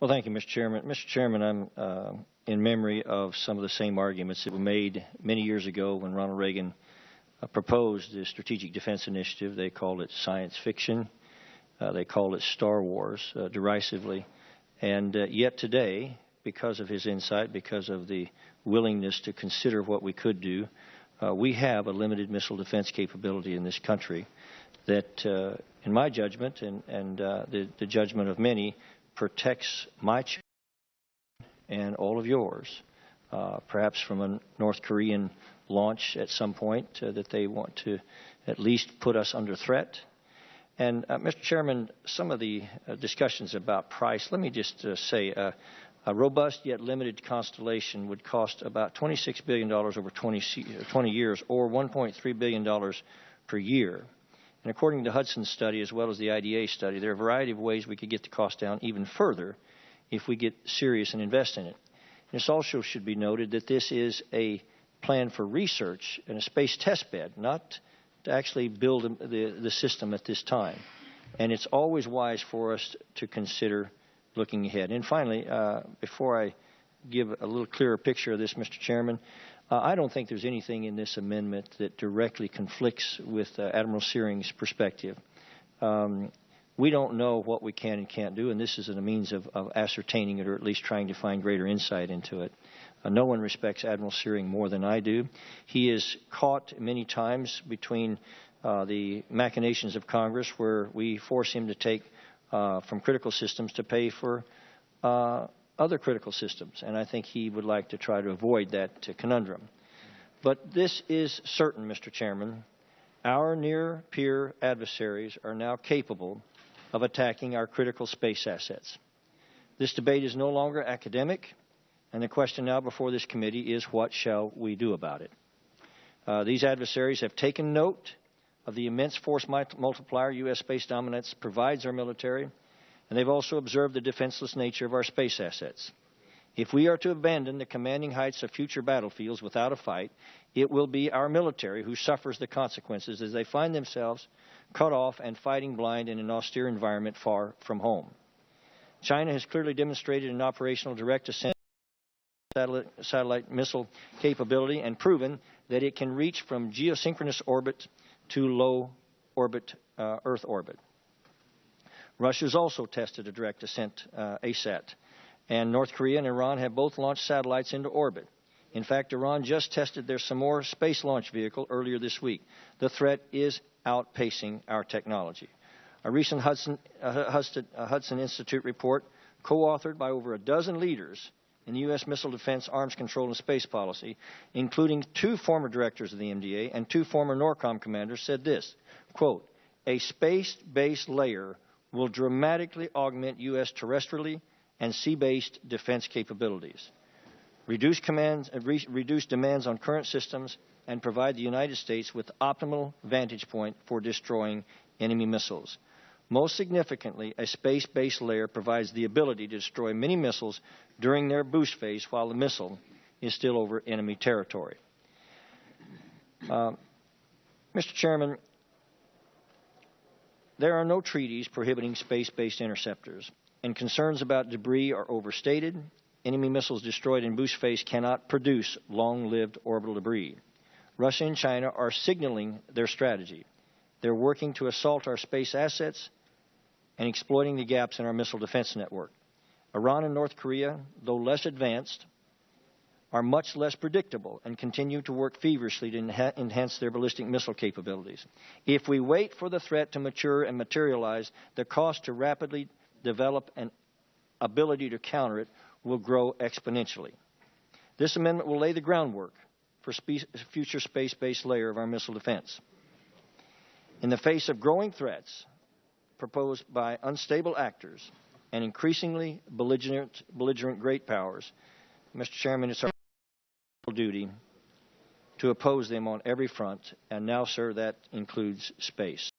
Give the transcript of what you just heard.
Well, thank you, Mr. Chairman. Mr. Chairman, I'm in memory of some of the same arguments that were made many years ago when Ronald Reagan proposed the Strategic Defense Initiative. They called it science fiction. They called it Star Wars derisively. And yet today, because of his insight, because of the willingness to consider what we could do, we have a limited missile defense capability in this country that, in my judgment and the judgment of many, protects my children and all of yours, perhaps from a North Korean launch at some point that they want to at least put us under threat. And, Mr. Chairman, some of the discussions about price, let me just say a robust yet limited constellation would cost about $26 billion over 20 years, or $1.3 billion per year. And according to Hudson's study, as well as the IDA study, there are a variety of ways we could get the cost down even further if we get serious and invest in it. And this also should be noted that this is a plan for research and a space test bed, not to actually build the system at this time. And it's always wise for us to consider looking ahead. And finally, before I give a little clearer picture of this, Mr. Chairman, I don't think there's anything in this amendment that directly conflicts with Admiral Searing's perspective. We don't know what we can and can't do, and this is a means of ascertaining it, or at least trying to find greater insight into it. No one respects Admiral Searing more than I do. He is caught many times between the machinations of Congress, where we force him to take from critical systems to pay for other critical systems, and I think he would like to try to avoid that conundrum. But this is certain, Mr. Chairman. Our near-peer adversaries are now capable of attacking our critical space assets. This debate is no longer academic, and the question now before this committee is, what shall we do about it? These adversaries have taken note of the immense force multiplier U.S. space dominance provides our military, and they've also observed the defenseless nature of our space assets. If we are to abandon the commanding heights of future battlefields without a fight, it will be our military who suffers the consequences as they find themselves cut off and fighting blind in an austere environment far from home. China has clearly demonstrated an operational direct ascent satellite missile capability and proven that it can reach from geosynchronous orbit to low orbit, Earth orbit. Russia's also tested a direct ascent ASAT, and North Korea and Iran have both launched satellites into orbit. In fact, Iran just tested their Samor space launch vehicle earlier this week. The threat is outpacing our technology. A recent Hudson Institute report, co-authored by over a dozen leaders in the U.S. Missile Defense, Arms Control, and Space Policy, including 2 former directors of the NDAA and 2 former NORCOM commanders, said this, quote, "A space-based layer will dramatically augment U.S. terrestrially and sea-based defense capabilities, reduce demands on current systems, and provide the United States with optimal vantage point for destroying enemy missiles. Most significantly, a space-based layer provides the ability to destroy many missiles during their boost phase while the missile is still over enemy territory." Mr. Chairman, there are no treaties prohibiting space-based interceptors, and concerns about debris are overstated. Enemy missiles destroyed in boost phase cannot produce long-lived orbital debris. Russia and China are signaling their strategy. They're working to assault our space assets and exploiting the gaps in our missile defense network. Iran and North Korea, though less advanced, are much less predictable and continue to work feverishly to enhance their ballistic missile capabilities. If we wait for the threat to mature and materialize, the cost to rapidly develop an ability to counter it will grow exponentially. This amendment will lay the groundwork for future space-based layer of our missile defense. In the face of growing threats proposed by unstable actors and increasingly belligerent great powers, Mr. Chairman, it's our duty to oppose them on every front, and now, sir, that includes space.